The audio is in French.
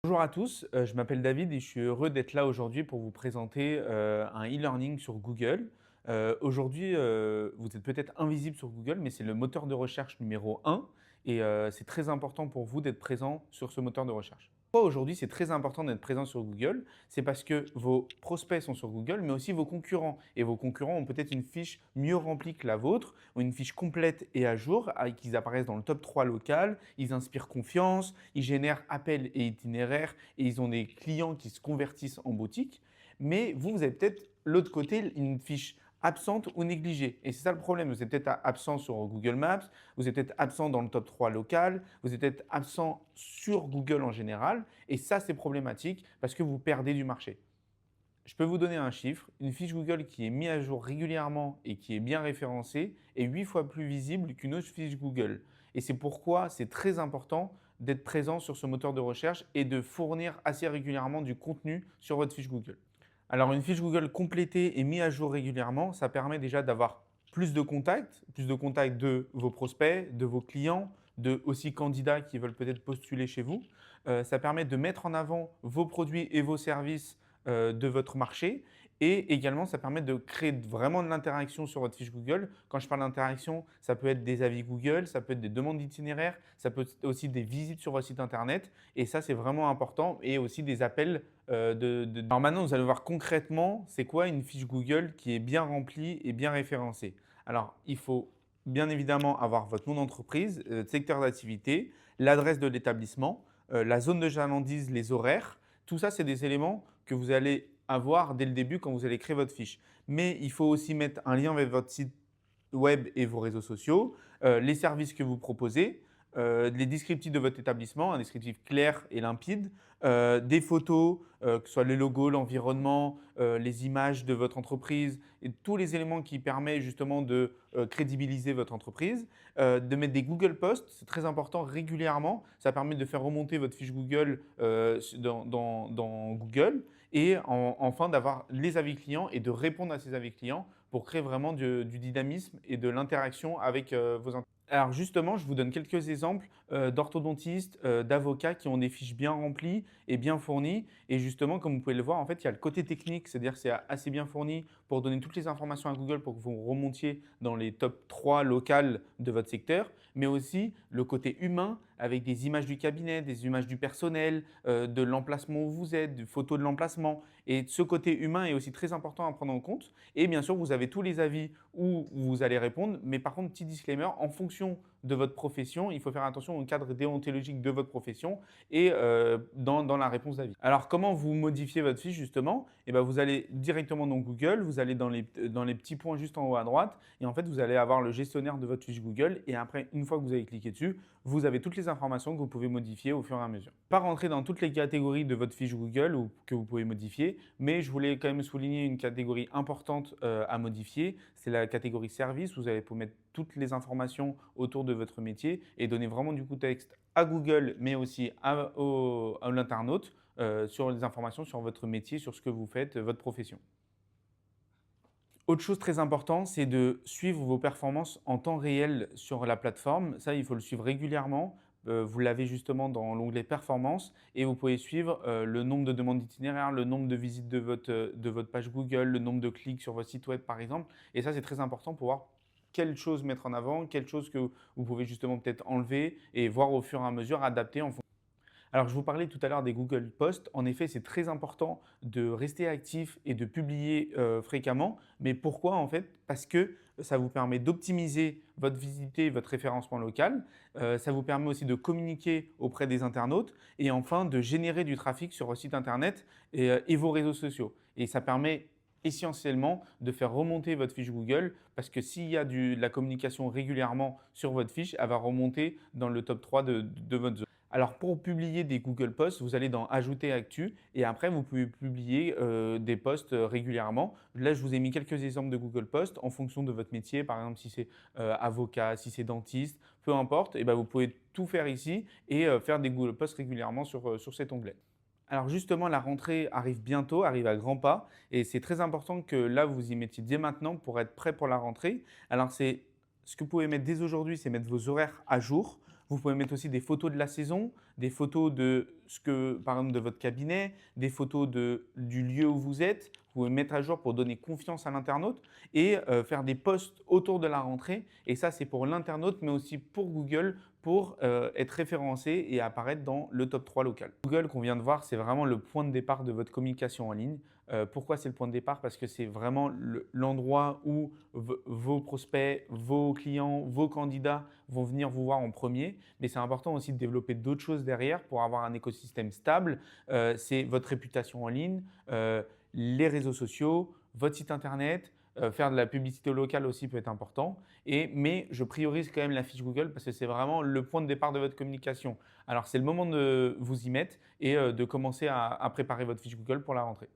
Bonjour à tous, je m'appelle David et je suis heureux d'être là aujourd'hui pour vous présenter un e-learning sur Google. Aujourd'hui, vous êtes peut-être invisible sur Google, mais c'est le moteur de recherche numéro un et c'est très important pour vous d'être présent sur ce moteur de recherche. Pourquoi aujourd'hui c'est très important d'être présent sur Google? C'est parce que vos prospects sont sur Google, mais aussi vos concurrents. Et vos concurrents ont peut-être une fiche mieux remplie que la vôtre, ou une fiche complète et à jour, avec ils apparaissent dans le top 3 local, ils inspirent confiance, ils génèrent appels et itinéraires et ils ont des clients qui se convertissent en boutique. Mais vous avez peut-être l'autre côté, une fiche absente ou négligée. Et c'est ça le problème. Vous êtes peut-être absent sur Google Maps, vous êtes peut-être absent dans le top 3 local, vous êtes peut-être absent sur Google en général. Et ça, c'est problématique parce que vous perdez du marché. Je peux vous donner un chiffre. Une fiche Google qui est mise à jour régulièrement et qui est bien référencée est 8 fois plus visible qu'une autre fiche Google. Et c'est pourquoi c'est très important d'être présent sur ce moteur de recherche et de fournir assez régulièrement du contenu sur votre fiche Google. Alors, une fiche Google complétée et mise à jour régulièrement, ça permet déjà d'avoir plus de contacts de vos prospects, de vos clients, de aussi candidats qui veulent peut-être postuler chez vous. Ça permet de mettre en avant vos produits et vos services de votre marché. Et également, ça permet de créer vraiment de l'interaction sur votre fiche Google. Quand je parle d'interaction, ça peut être des avis Google, ça peut être des demandes d'itinéraire, ça peut être aussi des visites sur votre site internet. Et ça, c'est vraiment important. Et aussi des appels Alors maintenant, vous allez voir concrètement, c'est quoi une fiche Google qui est bien remplie et bien référencée. Alors, il faut bien évidemment avoir votre nom d'entreprise, secteur d'activité, l'adresse de l'établissement, la zone de chalandise, les horaires. Tout ça, c'est des éléments que vous allez avoir dès le début quand vous allez créer votre fiche. Mais il faut aussi mettre un lien avec votre site web et vos réseaux sociaux, les services que vous proposez, les descriptifs de votre établissement, un descriptif clair et limpide, des photos, que ce soit les logos, l'environnement, les images de votre entreprise et tous les éléments qui permettent justement de crédibiliser votre entreprise, de mettre des Google Posts, c'est très important régulièrement, ça permet de faire remonter votre fiche Google dans Google et enfin d'avoir les avis clients et de répondre à ces avis clients pour créer vraiment du dynamisme et de l'interaction avec vos internautes. Alors justement, je vous donne quelques exemples d'orthodontistes, d'avocats qui ont des fiches bien remplies et bien fournies. Et justement, comme vous pouvez le voir, en fait, il y a le côté technique, c'est-à-dire que c'est assez bien fourni pour donner toutes les informations à Google pour que vous remontiez dans les top 3 locales de votre secteur, mais aussi le côté humain avec des images du cabinet, des images du personnel, de l'emplacement où vous êtes, des photos de l'emplacement. Et ce côté humain est aussi très important à prendre en compte. Et bien sûr, vous avez tous les avis où vous allez répondre. Mais par contre, petit disclaimer, en fonction de votre profession, il faut faire attention au cadre déontologique de votre profession et dans la réponse d'avis. Alors, comment vous modifiez votre fiche justement? Eh bien, vous allez directement dans Google, vous allez dans les petits points juste en haut à droite et en fait, vous allez avoir le gestionnaire de votre fiche Google et après, une fois que vous avez cliqué dessus, vous avez toutes les informations que vous pouvez modifier au fur et à mesure. Pas rentrer dans toutes les catégories de votre fiche Google ou que vous pouvez modifier, mais je voulais quand même souligner une catégorie importante à modifier, c'est la catégorie service. Vous allez pouvoir mettre toutes les informations autour de votre métier et donner vraiment du contexte à Google, mais aussi à l'internaute sur les informations sur votre métier, sur ce que vous faites, votre profession. Autre chose très importante, c'est de suivre vos performances en temps réel sur la plateforme. Ça, il faut le suivre régulièrement. Vous l'avez justement dans l'onglet performance et vous pouvez suivre le nombre de demandes d'itinéraire, le nombre de visites de votre page Google, le nombre de clics sur votre site web par exemple. Et ça, c'est très important pour voir quelle chose mettre en avant, quelle chose que vous pouvez justement peut-être enlever et voir au fur et à mesure adapter en fonction. Alors, je vous parlais tout à l'heure des Google Posts. En effet, c'est très important de rester actif et de publier fréquemment. Mais pourquoi en fait? Parce que ça vous permet d'optimiser votre visibilité, votre référencement local. Ça vous permet aussi de communiquer auprès des internautes et enfin de générer du trafic sur votre site internet et vos réseaux sociaux. Et ça permet essentiellement de faire remonter votre fiche Google parce que s'il y a de la communication régulièrement sur votre fiche, elle va remonter dans le top 3 de votre zone. Alors pour publier des Google Posts, vous allez dans Ajouter actu et après vous pouvez publier des posts régulièrement. Là, je vous ai mis quelques exemples de Google Posts en fonction de votre métier. Par exemple, si c'est avocat, si c'est dentiste, peu importe, et ben, vous pouvez tout faire ici et faire des Google Posts régulièrement sur cet onglet. Alors justement, la rentrée arrive bientôt, arrive à grands pas et c'est très important que là, vous y mettiez dès maintenant pour être prêt pour la rentrée. Alors ce que vous pouvez mettre dès aujourd'hui, c'est mettre vos horaires à jour. Vous pouvez mettre aussi des photos de la saison, des photos par exemple, de votre cabinet, des photos du lieu où vous êtes. Vous pouvez mettre à jour pour donner confiance à l'internaute et faire des posts autour de la rentrée. Et ça, c'est pour l'internaute, mais aussi pour Google, pour être référencé et apparaître dans le top 3 local. Google, qu'on vient de voir, c'est vraiment le point de départ de votre communication en ligne. Pourquoi c'est le point de départ? Parce que c'est vraiment l'endroit où vos prospects, vos clients, vos candidats vont venir vous voir en premier. Mais c'est important aussi de développer d'autres choses derrière pour avoir un écosystème stable. C'est votre réputation en ligne, les réseaux sociaux, votre site internet. Faire de la publicité locale aussi peut être important. Mais je priorise quand même la fiche Google parce que c'est vraiment le point de départ de votre communication. Alors, c'est le moment de vous y mettre et de commencer à préparer votre fiche Google pour la rentrée.